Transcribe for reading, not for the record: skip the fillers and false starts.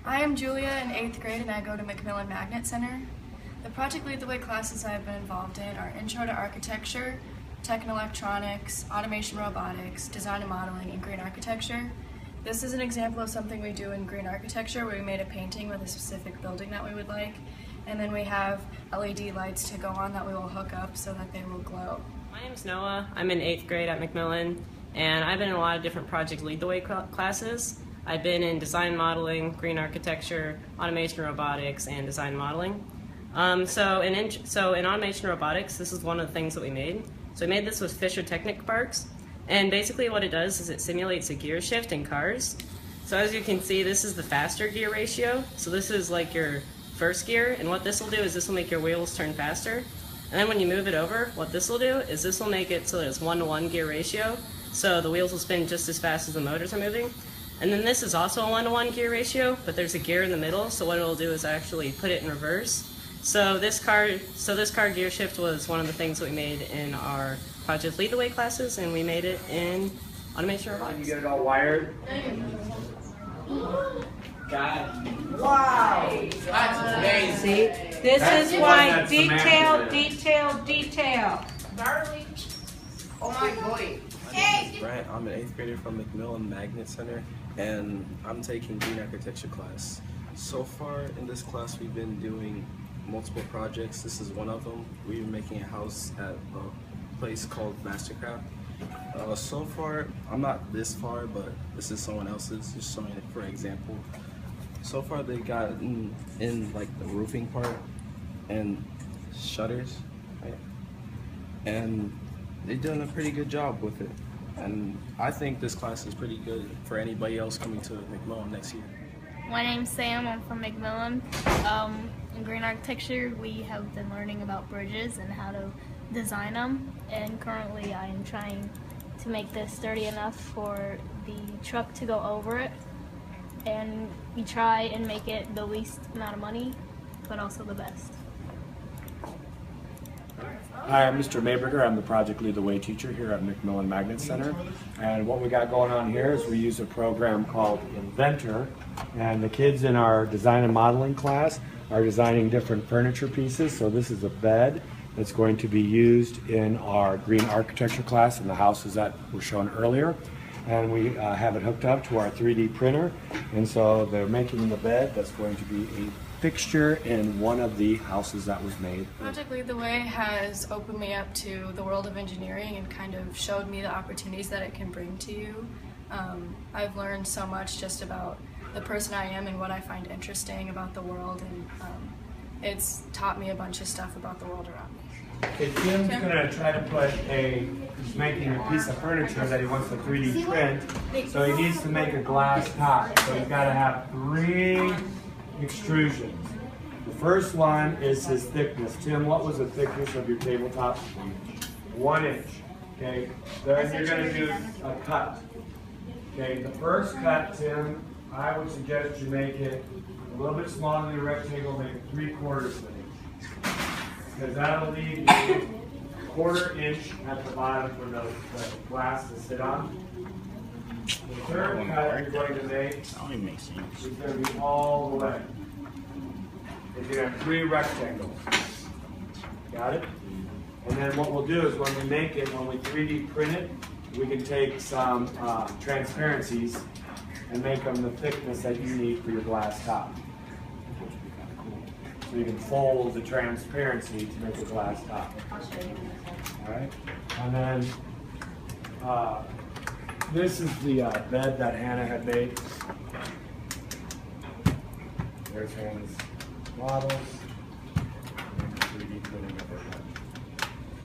I am Julia in 8th grade and I go to McMillan Magnet Center. The Project Lead the Way classes I've been involved in are Intro to Architecture, Tech and Electronics, Automation Robotics, Design and Modeling, and Green Architecture. This is an example of something we do in Green Architecture where we made a painting with a specific building that we would like, and then we have LED lights to go on that we will hook up so that they will glow. My name is Noah. I'm in 8th grade at McMillan, and I've been in a lot of different Project Lead the Way classes. I've been in Design Modeling, Green Architecture, Automation Robotics, and Design Modeling. So in Automation Robotics, this is one of the things that we made. So we made this with Fisher Technic Parks, and basically what it does is it simulates a gear shift in cars. So as you can see, this is the faster gear ratio. So this is like your first gear, and what this will do is this will make your wheels turn faster. And then when you move it over, what this will do is this will make it so that it's 1-to-1 gear ratio. So the wheels will spin just as fast as the motors are moving. And then this is also a 1-to-1 gear ratio, but there's a gear in the middle, so what it'll do is actually put it in reverse. So this car gear shift was one of the things that we made in our Project Lead the Way classes, and we made it in Automation Robotics. You get it all wired? Got it. Wow! That's amazing. See, this is why detail. Darling. Oh my boy. Brent, I'm an 8th grader from McMillan Magnet Center, and I'm taking Green Architecture class. So far in this class, we've been doing multiple projects. This is one of them. We're making a house at a place called Mastercraft. So far, I'm not this far, but this is someone else's, just showing it for example. So far, they got in like the roofing part and shutters, right? And they're doing a pretty good job with it. And I think this class is pretty good for anybody else coming to McMillan next year. My name's Sam, I'm from McMillan. In Green Architecture, we have been learning about bridges and how to design them. And currently I am trying to make this sturdy enough for the truck to go over it. And we try and make it the least amount of money, but also the best. Hi, I'm Mr. Mayberger. I'm the Project Lead the Way teacher here at McMillan Magnet Center. And what we got going on here is we use a program called Inventor. And the kids in our design and modeling class are designing different furniture pieces. So this is a bed that's going to be used in our Green Architecture class in the houses that were shown earlier. And we have it hooked up to our 3D printer. And so they're making the bed that's going to be a fixture in one of the houses that was made. Project Lead the Way has opened me up to the world of engineering and kind of showed me the opportunities that it can bring to you. I've learned so much just about the person I am and what I find interesting about the world, and it's taught me a bunch of stuff about the world around me. Okay, Tim's going to try to he's making a piece of furniture that he wants to 3D print, so he needs to make a glass top. So he's got to have 3 extrusions. The first one is his thickness. Tim, what was the thickness of your tabletop? 1 inch. Okay, then you're going to do a cut. Okay, the first cut, Tim, I would suggest you make it a little bit smaller than a rectangle, make it 3/4 of an inch. Because that'll leave you 1/4 inch at the bottom for the glass to sit on. The third cut you're going to make is going to be all the way. You're going to have 3 rectangles. Got it? And then what we'll do is when we make it, when we 3D print it, we can take some transparencies and make them the thickness that you need for your glass top. So you can fold the transparency to make a glass top. Alright? And then this is the bed that Hannah had made. There's Hannah's models. And 3D printing of it.